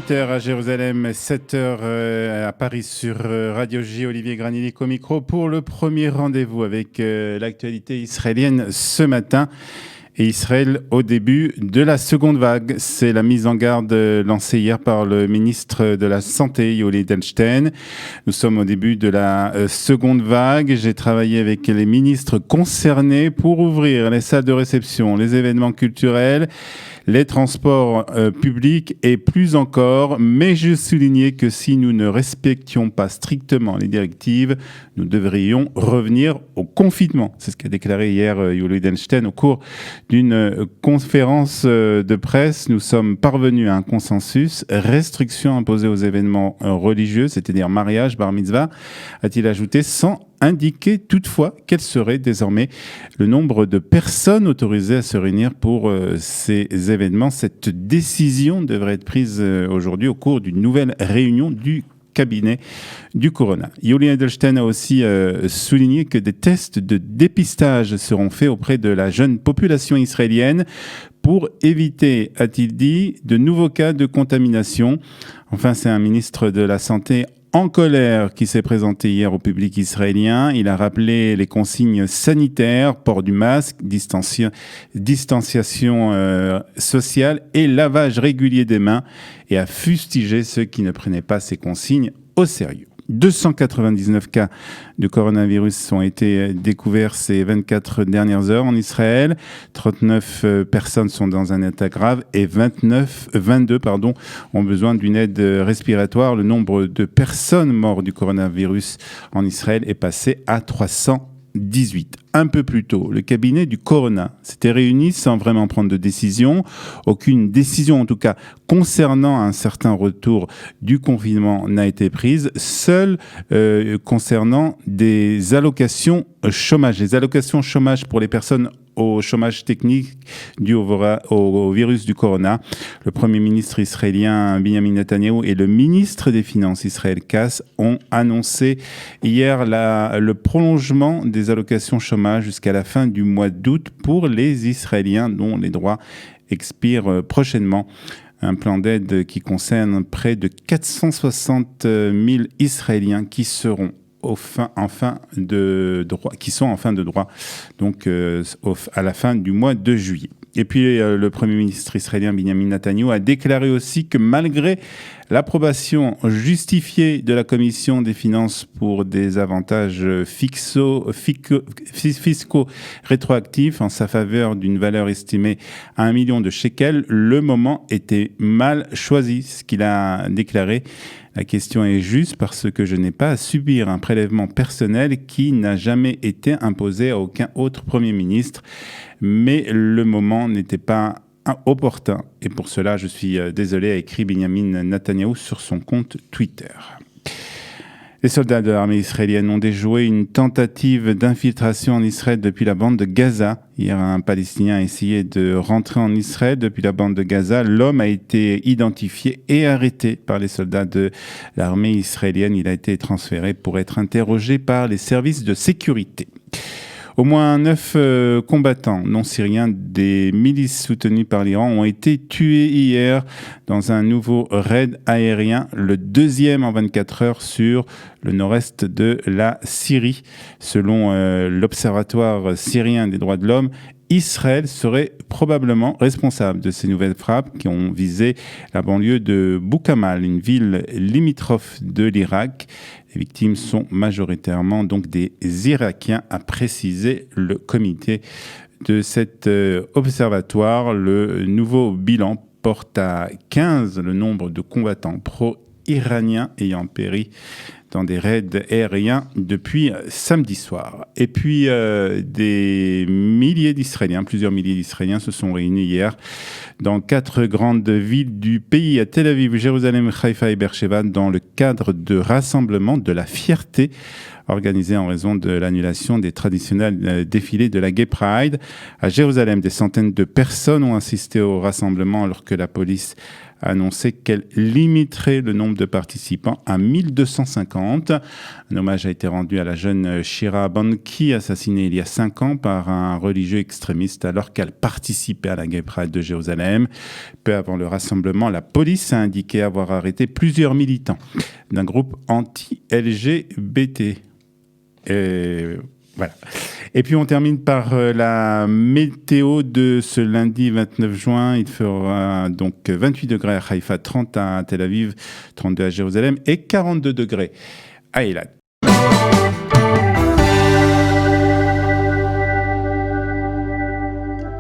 8h à Jérusalem, 7h à Paris sur Radio J. Olivier Granilic au micro pour le premier rendez-vous avec l'actualité israélienne ce matin. Et Israël au début de la seconde vague. C'est la mise en garde lancée hier par le ministre de la Santé, Yoli Edelstein. Nous sommes au début de la seconde vague. J'ai travaillé avec les ministres concernés pour ouvrir les salles de réception, les événements culturels, les transports publics et plus encore. Mais je soulignais que si nous ne respections pas strictement les directives, nous devrions revenir au confinement. C'est ce qu'a déclaré hier Yoli Edelstein au cours d'une conférence de presse. Nous sommes parvenus à un consensus. Restrictions imposées aux événements religieux, c'est-à-dire mariage, bar mitzvah, a-t-il ajouté, sans indiquer toutefois quel serait désormais le nombre de personnes autorisées à se réunir pour ces événements. Cette décision devrait être prise aujourd'hui au cours d'une nouvelle réunion du cabinet du Corona. Yoli Edelstein a aussi souligné que des tests de dépistage seront faits auprès de la jeune population israélienne pour éviter, a-t-il dit, de nouveaux cas de contamination. Enfin, c'est un ministre de la Santé en colère qui s'est présenté hier au public israélien. Il a rappelé les consignes sanitaires, port du masque, distanciation sociale et lavage régulier des mains, et a fustigé ceux qui ne prenaient pas ces consignes au sérieux. 299 cas de coronavirus ont été découverts ces 24 dernières heures en Israël. 39 personnes sont dans un état grave et 22 ont besoin d'une aide respiratoire. Le nombre de personnes mortes du coronavirus en Israël est passé à 318. Un peu plus tôt, le cabinet du Corona s'était réuni sans vraiment prendre de décision. Aucune décision, en tout cas, concernant un certain retour du confinement n'a été prise. Seule concernant des allocations chômage. Les allocations chômage pour les personnes au chômage technique dû au virus du corona. Le Premier ministre israélien Benjamin Netanyahu et le ministre des Finances Israël Katz ont annoncé hier le prolongement des allocations chômage jusqu'à la fin du mois d'août pour les Israéliens dont les droits expirent prochainement. Un plan d'aide qui concerne près de 460 000 Israéliens qui seront en fin de droit, donc à la fin du mois de juillet. Et puis le Premier ministre israélien Benjamin Netanyahu a déclaré aussi que malgré l'approbation justifiée de la Commission des finances pour des avantages fiscaux rétroactifs en sa faveur d'une valeur estimée à 1 million de shekels, le moment était mal choisi, ce qu'il a déclaré. La question est juste parce que je n'ai pas à subir un prélèvement personnel qui n'a jamais été imposé à aucun autre Premier ministre. Mais le moment n'était pas opportun. Et pour cela, je suis désolé, a écrit Benjamin Netanyahu sur son compte Twitter. Les soldats de l'armée israélienne ont déjoué une tentative d'infiltration en Israël depuis la bande de Gaza. Hier, un Palestinien a essayé de rentrer en Israël depuis la bande de Gaza. L'homme a été identifié et arrêté par les soldats de l'armée israélienne. Il a été transféré pour être interrogé par les services de sécurité. Au moins 9 combattants non syriens des milices soutenues par l'Iran ont été tués hier dans un nouveau raid aérien, le deuxième en 24 heures sur le nord-est de la Syrie. Selon l'Observatoire syrien des droits de l'homme, Israël serait probablement responsable de ces nouvelles frappes qui ont visé la banlieue de Boukamal, une ville limitrophe de l'Irak. Les victimes sont majoritairement donc des Irakiens, a précisé le comité de cet observatoire. Le nouveau bilan porte à 15 le nombre de combattants pro-iraniens ayant péri dans des raids aériens depuis samedi soir. Et puis, plusieurs milliers d'Israéliens se sont réunis hier dans 4 grandes villes du pays, à Tel Aviv, Jérusalem, Haïfa et Beersheba, dans le cadre de rassemblement de la fierté organisé en raison de l'annulation des traditionnels défilés de la Gay Pride. À Jérusalem, des centaines de personnes ont assisté au rassemblement alors que la police a annoncé qu'elle limiterait le nombre de participants à 1250. Un hommage a été rendu à la jeune Shira Banki, assassinée il y a 5 ans par un religieux extrémiste alors qu'elle participait à la Gay Pride de Jérusalem. Peu avant le rassemblement, la police a indiqué avoir arrêté plusieurs militants d'un groupe anti-LGBT. Voilà. Et puis on termine par la météo de ce lundi 29 juin. Il fera donc 28 degrés à Haïfa, 30 à Tel Aviv, 32 à Jérusalem et 42 degrés à Eilat.